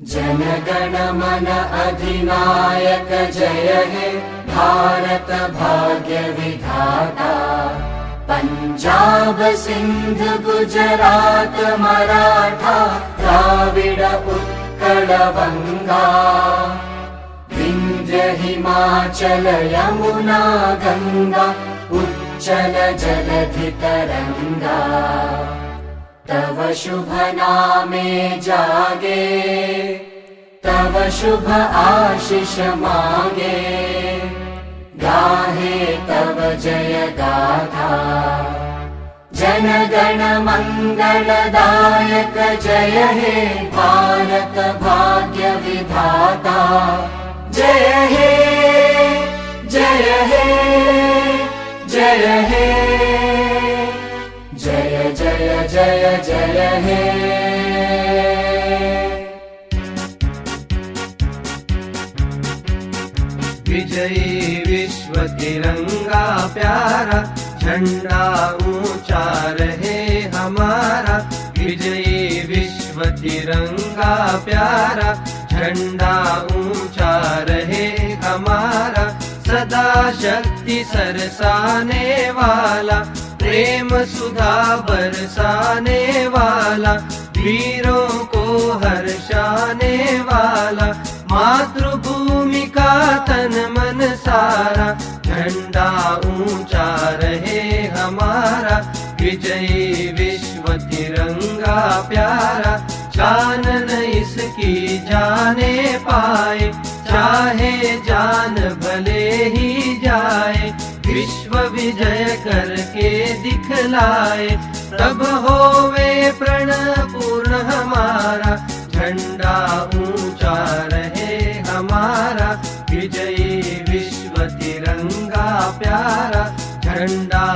जनगण मन अधिनायक जय हे भारत भाग्य विधाता। पंजाब सिंध गुजरात मराठा द्राविड उत्कल बंगा। विंध्य हिमाचल यमुना गंगा उच्चल जलधि तरंगा। तव शुभ नामे जागे तव शुभ आशीष मागे। गाहे तव जय गाथा जनगण मंगलदायक जय हे भारत भाग्य विधाता। जय हे जय हे जय हे जय जय जय जय हे। विजयी विश्व तिरंगा प्यारा झंडा ऊंचा रहे हमारा। विजयी विश्व तिरंगा प्यारा झंडा ऊंचा रहे हमारा। सदा शक्ति सरसाने वाला प्रेम सुधा बरसाने वाला। वीरों को हर्षाने वाला मातृभूमि का तन मन सारा। झंडा ऊंचा रहे हमारा विजयी विश्व तिरंगा प्यारा। चानन इसकी जाने पाए चाहे जान भले ही जाए। विश्व विजय करके दिखलाए तब होवे प्रण पूर्ण हमारा। झंडा ऊंचा रहे हमारा विजयी विश्व तिरंगा प्यारा। झंडा